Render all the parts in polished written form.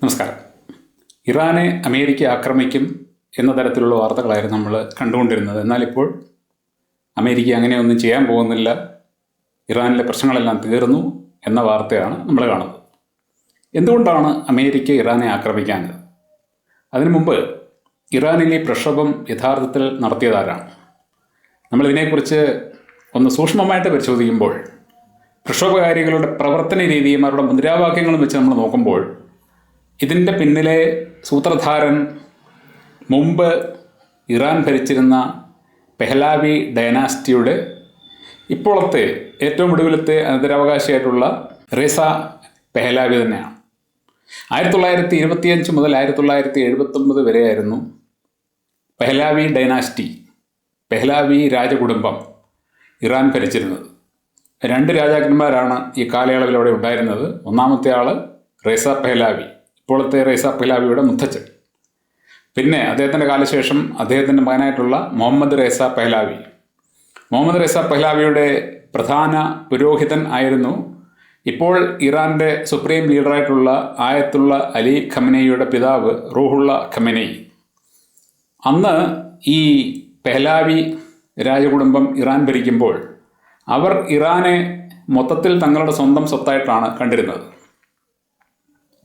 നമസ്കാരം. ഇറാനെ അമേരിക്ക ആക്രമിക്കും എന്ന തരത്തിലുള്ള വാർത്തകളായിരുന്നു നമ്മൾ കണ്ടുകൊണ്ടിരുന്നത്. എന്നാൽ ഇപ്പോൾ അമേരിക്ക അങ്ങനെയൊന്നും ചെയ്യാൻ പോകുന്നില്ല, ഇറാനിലെ പ്രശ്നങ്ങളെല്ലാം തീർന്നു എന്ന വാർത്തയാണ് നമ്മൾ കാണുന്നത്. എന്തുകൊണ്ടാണ് അമേരിക്ക ഇറാനെ ആക്രമിക്കാഞ്ഞത്? അതിനു മുമ്പ് ഇറാനിലെ പ്രക്ഷോഭം യഥാർത്ഥത്തിൽ നടത്തിയതാരാണ്? നമ്മളിതിനെക്കുറിച്ച് ഒന്ന് സൂക്ഷ്മമായിട്ട് പരിശോധിക്കുമ്പോൾ പ്രക്ഷോഭകാരികളുടെ പ്രവർത്തന രീതിയും അവരുടെ മുദ്രാവാക്യങ്ങളും വെച്ച് നമ്മൾ നോക്കുമ്പോൾ ഇതിൻ്റെ പിന്നിലെ സൂത്രധാരൻ മുമ്പ് ഇറാൻ ഭരിച്ചിരുന്ന പെഹ്ലാവി ഡൈനാസ്റ്റിയുടെ ഇപ്പോഴത്തെ ഏറ്റവും ഒടുവിലത്തെ അനന്തരാവകാശിയായിട്ടുള്ള റേസ പെഹ്ലാവി തന്നെയാണ്. 1925 മുതൽ 1979 വരെയായിരുന്നു പെഹ്ലാവി ഡൈനാസ്റ്റി, പെഹ്ലാവി രാജകുടുംബം ഇറാൻ ഭരിച്ചിരുന്നത്. 2 രാജാക്കന്മാരാണ് ഈ കാലയളവിൽ അവിടെ ഉണ്ടായിരുന്നത്. ഒന്നാമത്തെ ആൾ റേസ പെഹ്ലാവി, ഇപ്പോഴത്തെ റേസ പെഹ്ലാവിയുടെ മുത്തച്ഛൻ. പിന്നെ അദ്ദേഹത്തിൻ്റെ കാലശേഷം അദ്ദേഹത്തിൻ്റെ മകനായിട്ടുള്ള മുഹമ്മദ് റേസ പെഹ്ലാവി. മുഹമ്മദ് റേസ പെഹ്ലാവിയുടെ പ്രധാന പുരോഹിതൻ ആയിരുന്നു ഇപ്പോൾ ഇറാൻ്റെ സുപ്രീം ലീഡറായിട്ടുള്ള ആയത്തുള്ള അലി ഖമനയുടെ പിതാവ് റൂഹുള്ള ഖമനയി. അന്ന് ഈ പെഹ്ലാവി രാജകുടുംബം ഇറാൻ ഭരിക്കുമ്പോൾ അവർ ഇറാനെ മൊത്തത്തിൽ തങ്ങളുടെ സ്വന്തം സ്വത്തായിട്ടാണ് കണ്ടിരുന്നത്.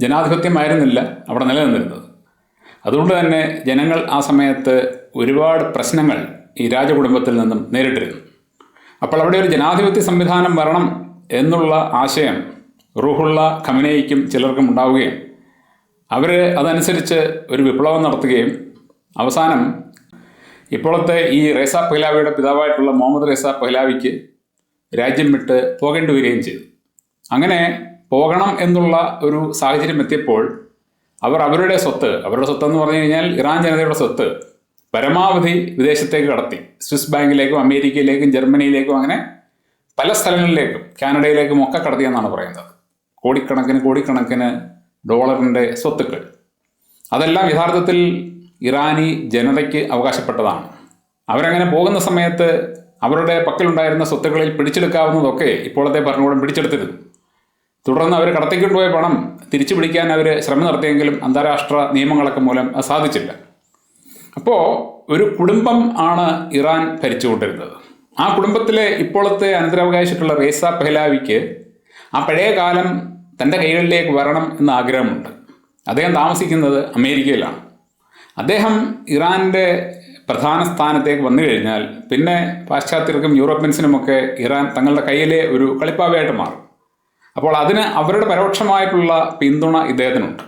ജനാധിപത്യമായിരുന്നില്ല അവിടെ നിലനിന്നിരുന്നത്. അതുകൊണ്ട് തന്നെ ജനങ്ങൾ ആ സമയത്ത് ഒരുപാട് പ്രശ്നങ്ങൾ ഈ രാജകുടുംബത്തിൽ നിന്നും നേരിട്ടിരുന്നു. അപ്പോൾ അവിടെ ഒരു ജനാധിപത്യ സംവിധാനം വരണം എന്നുള്ള ആശയം റൂഹുള്ള ഖമനയിക്കും ചിലർക്കും ഉണ്ടാവുകയും അവർ അതനുസരിച്ച് ഒരു വിപ്ലവം നടത്തുകയും അവസാനം ഇപ്പോഴത്തെ ഈ റേസ പെഹ്ലാവിയുടെ പിതാവായിട്ടുള്ള മുഹമ്മദ് റേസ പെഹ്ലാവിക്ക് രാജ്യം വിട്ട് പോകേണ്ടി വരികയും ചെയ്തു. അങ്ങനെ പോകണം എന്നുള്ള ഒരു സാഹചര്യം എത്തിയപ്പോൾ അവർ അവരുടെ സ്വത്തെന്ന് പറഞ്ഞു കഴിഞ്ഞാൽ ഇറാൻ ജനതയുടെ സ്വത്ത് പരമാവധി വിദേശത്തേക്ക് കടത്തി. സ്വിസ് ബാങ്കിലേക്കും അമേരിക്കയിലേക്കും ജർമ്മനിയിലേക്കും അങ്ങനെ പല സ്ഥലങ്ങളിലേക്കും കാനഡയിലേക്കും ഒക്കെ കടത്തിയെന്നാണ് പറയുന്നത്. കോടിക്കണക്കിന് ഡോളറിൻ്റെ സ്വത്തുക്കൾ. അതെല്ലാം യഥാർത്ഥത്തിൽ ഇറാനി ജനതയ്ക്ക് അവകാശപ്പെട്ടതാണ്. അവരങ്ങനെ പോകുന്ന സമയത്ത് അവരുടെ പക്കലുണ്ടായിരുന്ന സ്വത്തുക്കളിൽ പിടിച്ചെടുക്കാവുന്നതൊക്കെ ഇപ്പോഴത്തെ ഭരണകൂടം പിടിച്ചെടുത്തിരുന്നു. തുടർന്ന് അവർ കടത്തിക്കൊണ്ടുപോയ പണം തിരിച്ചു പിടിക്കാൻ അവർ ശ്രമം നടത്തിയെങ്കിലും അന്താരാഷ്ട്ര നിയമങ്ങളൊക്കെ മൂലം അത് സാധിച്ചില്ല. അപ്പോൾ ഒരു കുടുംബം ആണ് ഇറാൻ ഭരിച്ചുകൊണ്ടിരുന്നത്. ആ കുടുംബത്തിലെ ഇപ്പോഴത്തെ അനന്തരാവകാശിയായിട്ടുള്ള റേസ പെഹ്ലാവിക്ക് ആ പഴയ കാലം തൻ്റെ കൈകളിലേക്ക് വരണം എന്ന ആഗ്രഹമുണ്ട്. അദ്ദേഹം താമസിക്കുന്നത് അമേരിക്കയിലാണ്. അദ്ദേഹം ഇറാൻ്റെ പ്രധാന സ്ഥാനത്തേക്ക് വന്നു കഴിഞ്ഞാൽ പിന്നെ പാശ്ചാത്യർക്കും യൂറോപ്യൻസിനുമൊക്കെ ഇറാൻ തങ്ങളുടെ കയ്യിലെ ഒരു കളിപ്പാവയായിട്ട് മാറും. അപ്പോൾ അതിന് അവരുടെ പരോക്ഷമായിട്ടുള്ള പിന്തുണ ഇദ്ദേഹത്തിനുണ്ട്.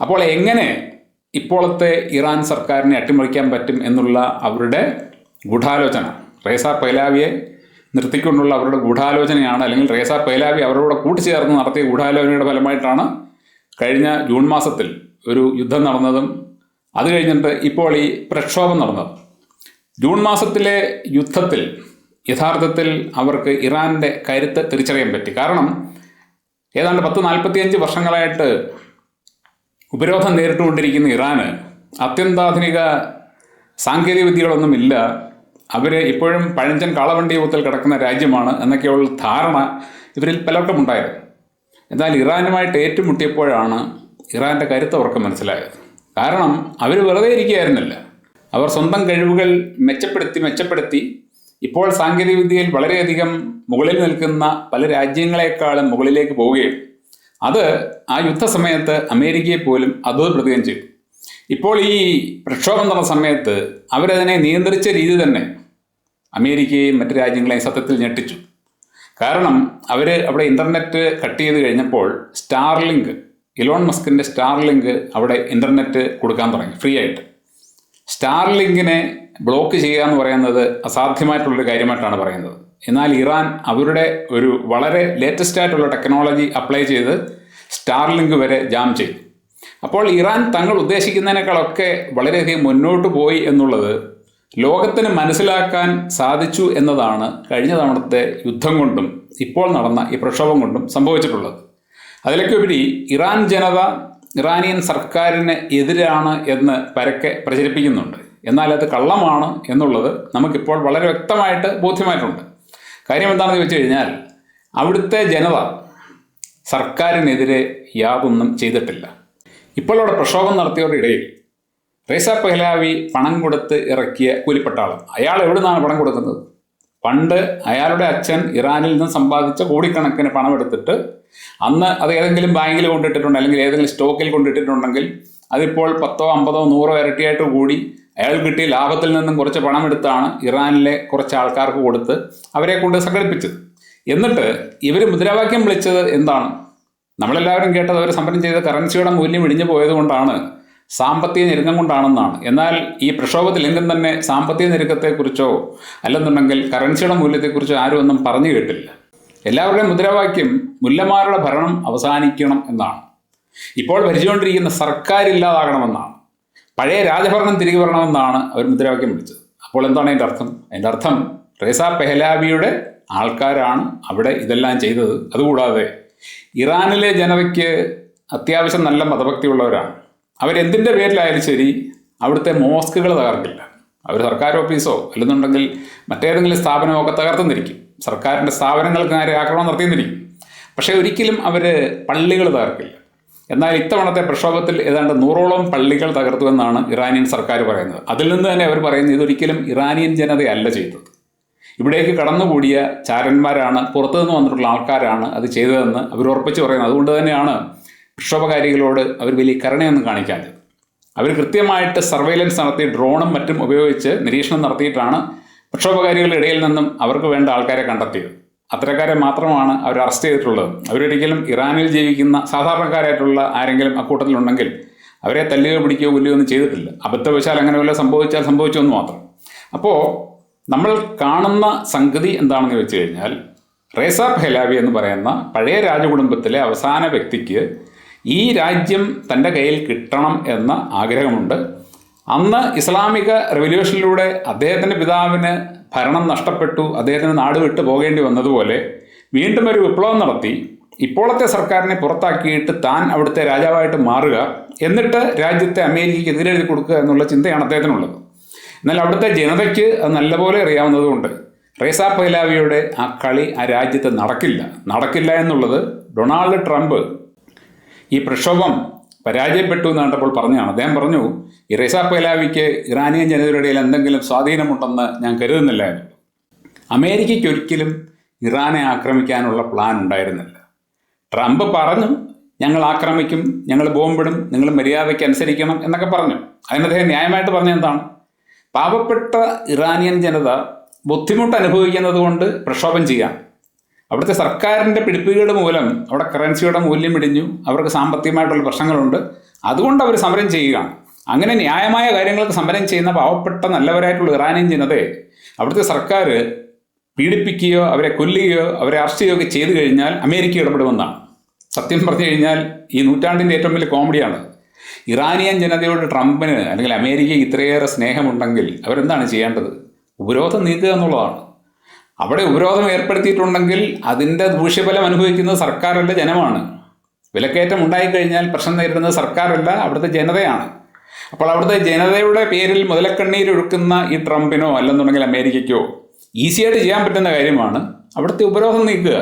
അപ്പോൾ എങ്ങനെ ഇപ്പോഴത്തെ ഇറാൻ സർക്കാരിനെ അട്ടിമറിക്കാൻ പറ്റും എന്നുള്ള അവരുടെ ഗൂഢാലോചന, റേസ പെഹ്ലാവിയെ നിർത്തിക്കൊണ്ടുള്ള അവരുടെ ഗൂഢാലോചനയാണ്, അല്ലെങ്കിൽ റേസ പെഹ്ലാവി അവരോട് കൂട്ടിച്ചേർന്ന് നടത്തിയ ഗൂഢാലോചനയുടെ ഫലമായിട്ടാണ് കഴിഞ്ഞ ജൂൺ മാസത്തിൽ ഒരു യുദ്ധം നടന്നതും അത് കഴിഞ്ഞിട്ട് ഇപ്പോൾ ഈ പ്രക്ഷോഭം നടന്നത്. ജൂൺ മാസത്തിലെ യുദ്ധത്തിൽ യഥാർത്ഥത്തിൽ അവർക്ക് ഇറാൻ്റെ കരുത്ത് തിരിച്ചറിയാൻ പറ്റി. കാരണം ഏതാണ്ട് 10-45 വർഷങ്ങളായിട്ട് ഉപരോധം നേരിട്ടുകൊണ്ടിരിക്കുന്ന ഇറാന് അത്യന്താധുനിക സാങ്കേതിക വിദ്യകളൊന്നുമില്ല. അവർ ഇപ്പോഴും പഴഞ്ചൻ കാളവണ്ടി യൂത്തിൽ കിടക്കുന്ന രാജ്യമാണ് എന്നൊക്കെയുള്ള ധാരണ ഇവരിൽ പലർക്കും ഉണ്ടായിരുന്നു. എന്നാൽ ഇറാനുമായിട്ട് ഏറ്റുമുട്ടിയപ്പോഴാണ് ഇറാൻ്റെ കരുത്ത് അവർക്ക് മനസ്സിലായത്. കാരണം അവർ വെറുതെ ഇരിക്കുകയായിരുന്നില്ല. അവർ സ്വന്തം കഴിവുകൾ മെച്ചപ്പെടുത്തി ഇപ്പോൾ സാങ്കേതികവിദ്യയിൽ വളരെയധികം മുകളിൽ നിൽക്കുന്ന പല രാജ്യങ്ങളെക്കാളും മുകളിലേക്ക് പോവുകയും അത് ആ യുദ്ധസമയത്ത് അമേരിക്കയെ പോലും അത്ഭുതപ്പെടുത്തുകയും ചെയ്തു. ഇപ്പോൾ ഈ പ്രക്ഷോഭം നടന്ന സമയത്ത് അവരതിനെ നിയന്ത്രിച്ച രീതി തന്നെ അമേരിക്കയെയും മറ്റു രാജ്യങ്ങളെയും സത്യത്തിൽ ഞെട്ടിച്ചു. കാരണം അവർ അവിടെ ഇൻ്റർനെറ്റ് കട്ട് ചെയ്ത് കഴിഞ്ഞപ്പോൾ സ്റ്റാർലിങ്ക്, ഇലോൺ മസ്കിൻ്റെ സ്റ്റാർലിങ്ക് അവിടെ ഇൻ്റർനെറ്റ് കൊടുക്കാൻ തുടങ്ങി ഫ്രീ ആയിട്ട്. സ്റ്റാർലിങ്കിനെ ബ്ലോക്ക് ചെയ്യുക എന്ന് പറയുന്നത് അസാധ്യമായിട്ടുള്ളൊരു കാര്യമായിട്ടാണ് പറയുന്നത്. എന്നാൽ ഇറാൻ അവരുടെ ഒരു വളരെ ലേറ്റസ്റ്റ് ആയിട്ടുള്ള ടെക്നോളജി അപ്ലൈ ചെയ്ത് സ്റ്റാർലിങ്ക് വരെ ജാം ചെയ്തു. അപ്പോൾ ഇറാൻ തങ്ങൾ ഉദ്ദേശിക്കുന്നതിനേക്കാളൊക്കെ വളരെയധികം മുന്നോട്ട് പോയി എന്നുള്ളത് ലോകത്തിന് മനസ്സിലാക്കാൻ സാധിച്ചു എന്നതാണ് കഴിഞ്ഞ തവണത്തെ യുദ്ധം കൊണ്ടും ഇപ്പോൾ നടന്ന ഈ പ്രക്ഷോഭം കൊണ്ടും സംഭവിച്ചിട്ടുള്ളത്. അതിലൊക്കെ ഉപരി ഇറാൻ ജനത ഇറാനിയൻ സർക്കാരിന് എതിരാണ് എന്ന് പരക്കെ പ്രചരിപ്പിക്കുന്നുണ്ട്. എന്നാൽ അത് കള്ളമാണ് എന്നുള്ളത് നമുക്കിപ്പോൾ വളരെ വ്യക്തമായിട്ട് ബോധ്യമായിട്ടുണ്ട്. കാര്യം എന്താണെന്ന് ചോദിച്ചു കഴിഞ്ഞാൽ അവിടുത്തെ ജനത സർക്കാരിനെതിരെ യാതൊന്നും ചെയ്തിട്ടില്ല. ഇപ്പോൾ അവിടെ പ്രക്ഷോഭം നടത്തിയവരുടെ ഇടയിൽ റേസ പെഹ്ലാവി പണം കൊടുത്ത് ഇറക്കിയ കൂലിപ്പട്ടാളം. അയാൾ എവിടെ നിന്നാണ് പണം കൊടുക്കുന്നത്? പണ്ട് അയാളുടെ അച്ഛൻ ഇറാനിൽ നിന്ന് സമ്പാദിച്ച കോടിക്കണക്കിന് പണം എടുത്തിട്ട് അന്ന് അത് ഏതെങ്കിലും ബാങ്കിൽ കൊണ്ടിട്ടിട്ടുണ്ട്, അല്ലെങ്കിൽ ഏതെങ്കിലും സ്റ്റോക്കിൽ കൊണ്ടിട്ടിട്ടുണ്ടെങ്കിൽ അതിപ്പോൾ 10, 50, 100 ഇരട്ടിയായിട്ട് കൂടി അയാൾ കിട്ടിയ ലാഭത്തിൽ നിന്നും കുറച്ച് പണം എടുത്താണ് ഇറാനിലെ കുറച്ച് ആൾക്കാർക്ക് കൊടുത്ത് അവരെ കൊണ്ട് സംഘടിപ്പിച്ചത്. എന്നിട്ട് ഇവർ മുദ്രാവാക്യം വിളിച്ചത് എന്താണ്? നമ്മളെല്ലാവരും കേട്ടത് അവർ സമരം ചെയ്ത കറൻസിയുടെ മൂല്യം ഇടിഞ്ഞു പോയതുകൊണ്ടാണ്, സാമ്പത്തിക ഞെരുക്കം കൊണ്ടാണെന്നാണ്. എന്നാൽ ഈ പ്രക്ഷോഭത്തിലെങ്കിലും തന്നെ സാമ്പത്തിക ഞെരുക്കത്തെക്കുറിച്ചോ അല്ലെന്നുണ്ടെങ്കിൽ കറൻസിയുടെ മൂല്യത്തെക്കുറിച്ചോ ആരും ഒന്നും പറഞ്ഞു കേട്ടില്ല. എല്ലാവരുടെയും മുദ്രാവാക്യം മുല്ലമാരുടെ ഭരണം അവസാനിക്കണം എന്നാണ്, ഇപ്പോൾ ഭരിച്ചുകൊണ്ടിരിക്കുന്ന സർക്കാർ ഇല്ലാതാകണമെന്നാണ്, പഴയ രാജഭരണം തിരികെ വരണമെന്നാണ് അവർ മുദ്രാവാക്യം വിളിച്ചത്. അപ്പോൾ എന്താണ് അതിൻ്റെ അർത്ഥം? അതിൻ്റെ അർത്ഥം റേസ പെഹ്ലാവിയുടെ ആൾക്കാരാണ് അവിടെ ഇതെല്ലാം ചെയ്തത്. അതുകൂടാതെ ഇറാനിലെ ജനതയ്ക്ക് അത്യാവശ്യം നല്ല മതഭക്തിയുള്ളവരാണ്. അവരെന്തിൻ്റെ പേരിലായാലും ശരി അവിടുത്തെ മോസ്കുകൾ തകർക്കില്ല. അവർ സർക്കാർ ഓഫീസോ അല്ലെന്നുണ്ടെങ്കിൽ മറ്റേതെങ്കിലും സ്ഥാപനമോ ഒക്കെ തകർത്തുന്നിരിക്കും, സർക്കാരിൻ്റെ സ്ഥാപനങ്ങൾക്ക് നേരെ ആക്രമണം നടത്തിയെന്നിരിക്കും. പക്ഷേ ഒരിക്കലും അവർ പള്ളികൾ തകർക്കില്ല. എന്നാൽ ഇത്തവണത്തെ പ്രക്ഷോഭത്തിൽ ഏതാണ്ട് 100ഓളം പള്ളികൾ തകർത്തുവെന്നാണ് ഇറാനിയൻ സർക്കാർ പറയുന്നത്. അതിൽ നിന്ന് തന്നെ അവർ പറയുന്നത് ഇതൊരിക്കലും ഇറാനിയൻ ജനതയല്ല ചെയ്തത്, ഇവിടേക്ക് കടന്നുകൂടിയ ചാരന്മാരാണ്, പുറത്തുനിന്ന് വന്നിട്ടുള്ള ആൾക്കാരാണ് അത് ചെയ്തതെന്ന് അവർ ഉറപ്പിച്ച് പറയുന്നത്. അതുകൊണ്ട് തന്നെയാണ് പ്രക്ഷോഭകാരികളോട് അവർ വലിയ കരുണയൊന്നും കാണിക്കാത്തത്. അവർ കൃത്യമായിട്ട് സർവൈലൻസ് നടത്തി ഡ്രോണും മറ്റും ഉപയോഗിച്ച് നിരീക്ഷണം നടത്തിയിട്ടാണ് പ്രക്ഷോഭകാരികളുടെ ഇടയിൽ നിന്നും അവർക്ക് വേണ്ട ആൾക്കാരെ കണ്ടെത്തിയത്. അത്തരക്കാരെ മാത്രമാണ് അവർ അറസ്റ്റ് ചെയ്തിട്ടുള്ളത്. അവരൊരിക്കലും ഇറാനിൽ ജീവിക്കുന്ന സാധാരണക്കാരായിട്ടുള്ള ആരെങ്കിലും അക്കൂട്ടത്തിലുണ്ടെങ്കിൽ അവരെ തല്ലുകയോ പിടിക്കുകയോ കൊല്ലുകയോ ഒന്നും ചെയ്തിട്ടില്ല. അബദ്ധവശാൽ അങ്ങനെ വല്ല സംഭവിച്ചാൽ സംഭവിച്ചൊന്നു മാത്രം. അപ്പോൾ നമ്മൾ കാണുന്ന സംഗതി എന്താണെന്ന് വെച്ച് കഴിഞ്ഞാൽ, റേസ പെഹ്ലാവി എന്ന് പറയുന്ന പഴയ രാജകുടുംബത്തിലെ അവസാന വ്യക്തിക്ക് ഈ രാജ്യം തൻ്റെ കയ്യിൽ കിട്ടണം എന്ന ആഗ്രഹമുണ്ട്. അന്ന് ഇസ്ലാമിക റെവല്യൂഷനിലൂടെ അദ്ദേഹത്തിൻ്റെ പിതാവിന് ഭരണം നഷ്ടപ്പെട്ടു, അദ്ദേഹത്തിന് നാട് വിട്ടു പോകേണ്ടി വന്നതുപോലെ വീണ്ടും ഒരു വിപ്ലവം നടത്തി ഇപ്പോഴത്തെ സർക്കാരിനെ പുറത്താക്കിയിട്ട് താൻ അവിടുത്തെ രാജാവായിട്ട് മാറുക, എന്നിട്ട് രാജ്യത്തെ അമേരിക്കയ്ക്ക് എതിരെഴുതി കൊടുക്കുക എന്നുള്ള ചിന്തയാണ് അദ്ദേഹത്തിനുള്ളത്. എന്നാൽ അവിടുത്തെ ജനതയ്ക്ക് അത് നല്ലപോലെ അറിയാവുന്നതുകൊണ്ട് റേസ പെഹ്ലാവിയുടെ ആ കളി ആ രാജ്യത്ത് നടക്കില്ല എന്നുള്ളത് ഡൊണാൾഡ് ട്രംപ് ഈ പ്രക്ഷോഭം പരാജയപ്പെട്ടു എന്ന് കണ്ടപ്പോൾ പറഞ്ഞതാണ്. അദ്ദേഹം പറഞ്ഞു, ഈ റേസ പെഹ്ലാവിക്ക് ഇറാനിയൻ ജനതയുടെ ഇടയിൽ എന്തെങ്കിലും സ്വാധീനമുണ്ടെന്ന് ഞാൻ കരുതുന്നില്ല എന്ന്. അമേരിക്കയ്ക്ക് ഒരിക്കലും ഇറാനെ ആക്രമിക്കാനുള്ള പ്ലാൻ ഉണ്ടായിരുന്നില്ല. ട്രംപ് പറഞ്ഞു ഞങ്ങൾ ആക്രമിക്കും, ഞങ്ങൾ ബോംബിടും, നിങ്ങൾ മര്യാദയ്ക്ക് അനുസരിക്കണം എന്നൊക്കെ പറഞ്ഞു. അതിന് അദ്ദേഹം ന്യായമായിട്ട് പറഞ്ഞ എന്താണ്? പാവപ്പെട്ട ഇറാനിയൻ ജനത ബുദ്ധിമുട്ട് അനുഭവിക്കുന്നത് കൊണ്ട് പ്രക്ഷോഭം ചെയ്യാം. അവിടുത്തെ സർക്കാരിൻ്റെ പിടിപ്പുകേട് മൂലം അവിടെ കറൻസിയുടെ മൂല്യം ഇടിഞ്ഞു, അവർക്ക് സാമ്പത്തികമായിട്ടുള്ള പ്രശ്നങ്ങളുണ്ട്, അതുകൊണ്ട് അവർ സമരം ചെയ്യുകയാണ്. അങ്ങനെ ന്യായമായ കാര്യങ്ങൾക്ക് സമരം ചെയ്യുന്ന പാവപ്പെട്ട നല്ലവരായിട്ടുള്ള ഇറാനിയൻ ജനതയെ അവിടുത്തെ സർക്കാർ പീഡിപ്പിക്കുകയോ അവരെ കൊല്ലുകയോ അവരെ അറസ്റ്റ് ചെയ്യുകയോ ഒക്കെ ചെയ്തു കഴിഞ്ഞാൽ അമേരിക്ക ഇടപെടുമെന്നാണ്. സത്യം പറഞ്ഞു കഴിഞ്ഞാൽ ഈ നൂറ്റാണ്ടിൻ്റെ ഏറ്റവും വലിയ കോമഡിയാണ്. ഇറാനിയൻ ജനതയോട് ട്രംപിന് അല്ലെങ്കിൽ അമേരിക്കയ്ക്ക് ഇത്രയേറെ സ്നേഹമുണ്ടെങ്കിൽ അവരെന്താണ് ചെയ്യേണ്ടത്? ഉപരോധം നീക്കുക എന്നുള്ളതാണ്. അവിടെ ഉപരോധം ഏർപ്പെടുത്തിയിട്ടുണ്ടെങ്കിൽ അതിൻ്റെ ദൂഷ്യഫലം അനുഭവിക്കുന്നത് സർക്കാരല്ല, ജനമാണ്. വിലക്കയറ്റം ഉണ്ടായിക്കഴിഞ്ഞാൽ പ്രശ്നം നേരിടുന്നത് സർക്കാരല്ല, അവിടുത്തെ ജനതയാണ്. അപ്പോൾ അവിടുത്തെ ജനതയുടെ പേരിൽ മുതലക്കണ്ണീരൊഴുക്കുന്ന ഈ ട്രംപിനോ അല്ലെന്നുണ്ടെങ്കിൽ അമേരിക്കയ്ക്കോ ഈസിയായിട്ട് ചെയ്യാൻ പറ്റുന്ന കാര്യമാണ് അവിടുത്തെ ഉപരോധം നീക്കുക.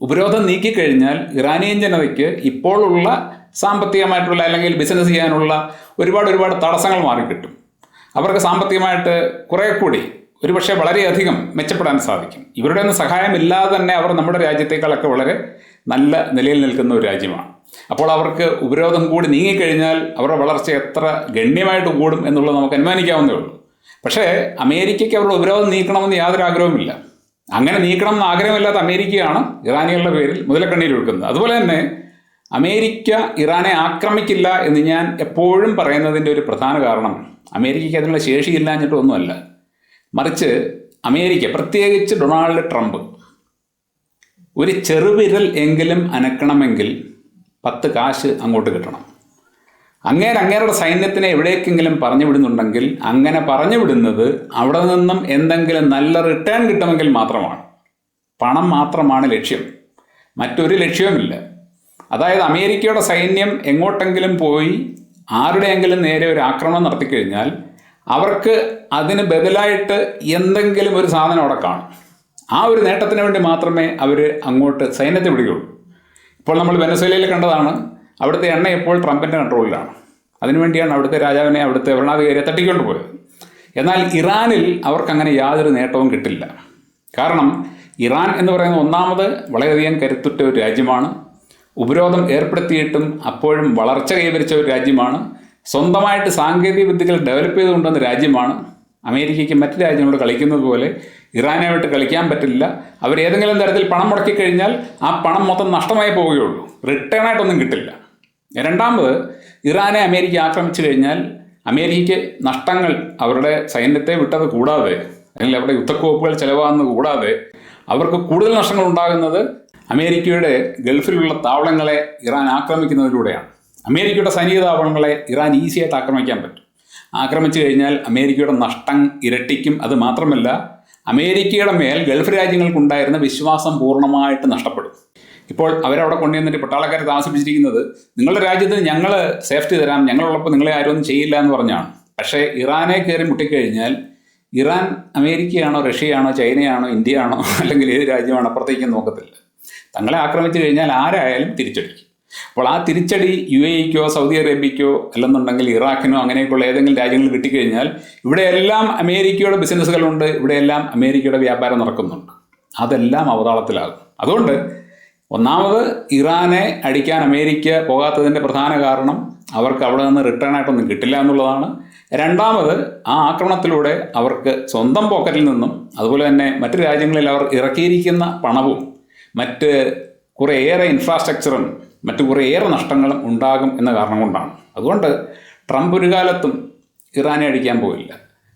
ഉപരോധം നീക്കിക്കഴിഞ്ഞാൽ ഇറാനിയൻ ജനതയ്ക്ക് ഇപ്പോഴുള്ള സാമ്പത്തികമായിട്ടുള്ള അല്ലെങ്കിൽ ബിസിനസ് ചെയ്യാനുള്ള ഒരുപാട് തടസ്സങ്ങൾ മാറിക്കിട്ടും. അവർക്ക് സാമ്പത്തികമായിട്ട് കുറേ കൂടി ഒരുപക്ഷെ വളരെയധികം മെച്ചപ്പെടാൻ സാധിക്കും. ഇവരുടെ ഒന്നും സഹായമില്ലാതെ തന്നെ അവർ നമ്മുടെ രാജ്യത്തേക്കാളൊക്കെ വളരെ നല്ല നിലയിൽ നിൽക്കുന്ന ഒരു രാജ്യമാണ്. അപ്പോൾ അവർക്ക് ഉപരോധം കൂടി നീങ്ങിക്കഴിഞ്ഞാൽ അവരുടെ വളർച്ച എത്ര ഗണ്യമായിട്ട് കൂടും എന്നുള്ളത് നമുക്ക് അനുമാനിക്കാവുന്നേ ഉള്ളൂ. പക്ഷേ അമേരിക്കയ്ക്ക് അവരുടെ ഉപരോധം നീക്കണമെന്ന് യാതൊരു ആഗ്രഹവുമില്ല. അങ്ങനെ നീക്കണം എന്ന് ആഗ്രഹമില്ലാത്ത അമേരിക്കയാണ് ഇറാനികളുടെ പേരിൽ മുതലക്കണ്ണീർ ഒഴുക്കുന്നത്. അതുപോലെ തന്നെ അമേരിക്ക ഇറാനെ ആക്രമിക്കില്ല എന്ന് ഞാൻ എപ്പോഴും പറയുന്നതിൻ്റെ ഒരു പ്രധാന കാരണം അമേരിക്കയ്ക്ക് അതിനുള്ള ശേഷിയില്ലാഞ്ഞിട്ടൊന്നുമല്ല. മറിച്ച് അമേരിക്ക, പ്രത്യേകിച്ച് ഡൊണാൾഡ് ട്രംപ്, ഒരു ചെറുവിരൽ എങ്കിലും അനക്കണമെങ്കിൽ 10 കാശ് അങ്ങോട്ട് കിട്ടണം. അങ്ങേരുടെ സൈന്യത്തിനെ എവിടേക്കെങ്കിലും പറഞ്ഞു വിടുന്നുണ്ടെങ്കിൽ അങ്ങനെ പറഞ്ഞു വിടുന്നത് അവിടെ നിന്നും എന്തെങ്കിലും നല്ല റിട്ടേൺ കിട്ടുമെങ്കിൽ മാത്രമാണ്. പണം മാത്രമാണ് ലക്ഷ്യം, മറ്റൊരു ലക്ഷ്യവുമില്ല. അതായത് അമേരിക്കയുടെ സൈന്യം എങ്ങോട്ടെങ്കിലും പോയി ആരുടെയെങ്കിലും നേരെ ഒരു ആക്രമണം നടത്തിക്കഴിഞ്ഞാൽ അവർക്ക് അതിന് ബദലായിട്ട് എന്തെങ്കിലും ഒരു സാധനം അവിടെ കാണും. ആ ഒരു നേട്ടത്തിന് വേണ്ടി മാത്രമേ അവർ അങ്ങോട്ട് സൈന്യത്തെ വിടുകയുള്ളൂ. ഇപ്പോൾ നമ്മൾ വെനസ്വേലയിൽ കണ്ടതാണ്. അവിടുത്തെ എണ്ണ ഇപ്പോൾ ട്രംപിൻ്റെ കൺട്രോളിലാണ്. അതിനുവേണ്ടിയാണ് അവിടുത്തെ രാജാവിനെ, അവിടുത്തെ ഭരണാധികാരിയെ തട്ടിക്കൊണ്ട് പോയത്. എന്നാൽ ഇറാനിൽ അവർക്കങ്ങനെ യാതൊരു നേട്ടവും കിട്ടില്ല. കാരണം ഇറാൻ എന്ന് പറയുന്നത് ഒന്നാമത് വളരെയധികം കരുത്തുറ്റ ഒരു രാജ്യമാണ്. ഉപരോധം ഏർപ്പെടുത്തിയിട്ടും അപ്പോഴും വളർച്ച കൈവരിച്ച ഒരു രാജ്യമാണ്. സ്വന്തമായിട്ട് സാങ്കേതിക വിദ്യകൾ ഡെവലപ്പ് ചെയ്ത് കൊണ്ടുവന്ന രാജ്യമാണ്. അമേരിക്കയ്ക്ക് മറ്റ് രാജ്യങ്ങളോട് കളിക്കുന്നത് പോലെ ഇറാനുമായിട്ട് കളിക്കാൻ പറ്റില്ല. അവരേതെങ്കിലും തരത്തിൽ പണം മുടക്കി കഴിഞ്ഞാൽ ആ പണം മൊത്തം നഷ്ടമായി പോവുകയുള്ളൂ, റിട്ടേണായിട്ടൊന്നും കിട്ടില്ല. രണ്ടാമത്, ഇറാനെ അമേരിക്ക ആക്രമിച്ചു കഴിഞ്ഞാൽ അമേരിക്കയ്ക്ക് നഷ്ടങ്ങൾ അവരുടെ സൈന്യത്തെ വിട്ടത് കൂടാതെ, അല്ലെങ്കിൽ അവരുടെ യുദ്ധക്കോപ്പുകൾ ചിലവാകുന്നത് കൂടാതെ, അവർക്ക് കൂടുതൽ നഷ്ടങ്ങൾ ഉണ്ടാകുന്നത് അമേരിക്കയുടെ ഗൾഫിലുള്ള താവളങ്ങളെ ഇറാൻ ആക്രമിക്കുന്നതിലൂടെയാണ്. അമേരിക്കയുടെ സൈനിക താവളങ്ങളെ ഇറാൻ ഈസിയായിട്ട് ആക്രമിക്കാൻ പറ്റും. ആക്രമിച്ചു കഴിഞ്ഞാൽ അമേരിക്കയുടെ നഷ്ടം ഇരട്ടിക്കും. അത് മാത്രമല്ല, അമേരിക്കയുടെ മേൽ ഗൾഫ് രാജ്യങ്ങൾക്കുണ്ടായിരുന്ന വിശ്വാസം പൂർണ്ണമായിട്ട് നഷ്ടപ്പെടും. ഇപ്പോൾ അവരവിടെ കൊണ്ടുവന്നിട്ട് പട്ടാളക്കാരെ താമസിപ്പിച്ചിരിക്കുന്നത് നിങ്ങളുടെ രാജ്യത്തിന് ഞങ്ങൾ സേഫ്റ്റി തരാം, ഞങ്ങളുള്ളപ്പോൾ നിങ്ങളെ ആരും ഒന്നും ചെയ്യില്ല എന്ന് പറഞ്ഞാണ്. പക്ഷേ ഇറാനെ കയറി മുട്ടിക്കഴിഞ്ഞാൽ ഇറാൻ അമേരിക്കയാണോ, റഷ്യയാണോ, ചൈനയാണോ, ഇന്ത്യയാണോ, അല്ലെങ്കിൽ ഏത് രാജ്യമാണോ അപ്പുറത്തേക്കും നോക്കത്തില്ല. തങ്ങളെ ആക്രമിച്ചു കഴിഞ്ഞാൽ ആരായാലും തിരിച്ചടിക്കും. അപ്പോൾ ആ തിരിച്ചടി UAEക്കോ സൗദി അറേബ്യയ്ക്കോ അല്ലെന്നുണ്ടെങ്കിൽ ഇറാഖിനോ അങ്ങനെയൊക്കെയുള്ള ഏതെങ്കിലും രാജ്യങ്ങൾ കിട്ടിക്കഴിഞ്ഞാൽ ഇവിടെയെല്ലാം അമേരിക്കയുടെ ബിസിനസ്സുകളുണ്ട്, ഇവിടെയെല്ലാം അമേരിക്കയുടെ വ്യാപാരം നടക്കുന്നുണ്ട്. അതെല്ലാം അവതാളത്തിലാകും. അതുകൊണ്ട് ഒന്നാമത്, ഇറാനെ അടിക്കാൻ അമേരിക്ക പോകാത്തതിൻ്റെ പ്രധാന കാരണം അവർക്ക് അവിടെ നിന്ന് റിട്ടേൺ ആയിട്ടൊന്നും കിട്ടില്ല എന്നുള്ളതാണ്. രണ്ടാമത്, ആ ആക്രമണത്തിലൂടെ അവർക്ക് സ്വന്തം പോക്കറ്റിൽ നിന്നും അതുപോലെ തന്നെ മറ്റ് രാജ്യങ്ങളിൽ അവർ ഇറക്കിയിരിക്കുന്ന പണവും മറ്റ് കുറേയേറെ ഇൻഫ്രാസ്ട്രക്ചറും മറ്റു കുറേയേറെ നഷ്ടങ്ങളും ഉണ്ടാകും എന്ന കാരണം കൊണ്ടാണ്. അതുകൊണ്ട് ട്രംപ് ഒരു കാലത്തും ഇറാനെ അടിക്കാൻ പോയില്ല.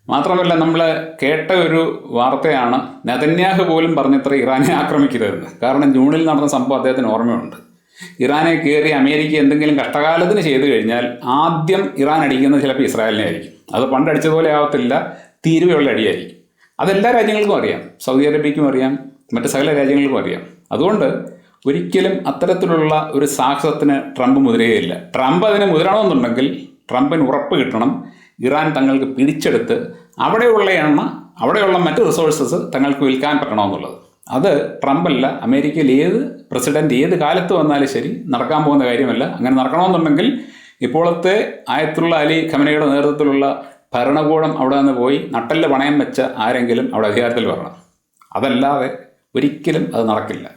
മാത്രമല്ല, നമ്മൾ കേട്ട ഒരു വാർത്തയാണ്, നെതന്യാഹു പോലും പറഞ്ഞത്ര ഇറാനെ ആക്രമിക്കരുതെന്ന്. കാരണം ജൂണിൽ നടന്ന സംഭവം അദ്ദേഹത്തിന് ഓർമ്മയുണ്ട്. ഇറാനെ കയറി അമേരിക്ക എന്തെങ്കിലും കഷ്ടകാലത്തിന് ചെയ്തു കഴിഞ്ഞാൽ ആദ്യം ഇറാൻ അടിക്കുന്നത് ചിലപ്പോൾ ഇസ്രായേലിനെ ആയിരിക്കും. അത് പണ്ടടിച്ചതുപോലെ ആവത്തില്ല, തീരുവയുള്ള അടിയായിരിക്കും. അതെല്ലാ രാജ്യങ്ങൾക്കും അറിയാം, സൗദി അറേബ്യയ്ക്കും അറിയാം, മറ്റ് സകല രാജ്യങ്ങൾക്കും അറിയാം. അതുകൊണ്ട് ഒരിക്കലും അത്തരത്തിലുള്ള ഒരു സാഹസത്തിന് ട്രംപ് മുതിരുകയില്ല. ട്രംപ് അതിന് മുതിരണമെന്നുണ്ടെങ്കിൽ ട്രംപിന് ഉറപ്പ് കിട്ടണം ഇറാൻ തങ്ങൾക്ക് പിടിച്ചെടുത്ത് അവിടെയുള്ള എണ്ണ, അവിടെയുള്ള മറ്റ് റിസോഴ്സസ് തങ്ങൾക്ക് വിൽക്കാൻ പറ്റണമെന്നുള്ളത്. അത് ട്രംപല്ല, അമേരിക്കയിൽ ഏത് പ്രസിഡന്റ് ഏത് കാലത്ത് വന്നാലും ശരി നടക്കാൻ പോകുന്ന കാര്യമല്ല. അങ്ങനെ നടക്കണമെന്നുണ്ടെങ്കിൽ ഇപ്പോഴത്തെ ആയത്തുള്ള അലി ഖമനയുടെ നേതൃത്വത്തിലുള്ള ഭരണകൂടം അവിടെ നിന്ന് പോയി നട്ടെല്ല് പണയം വെച്ച ആരെങ്കിലും അവിടെ അധികാരത്തിൽ വരണം. അതല്ലാതെ ഒരിക്കലും അത് നടക്കില്ല.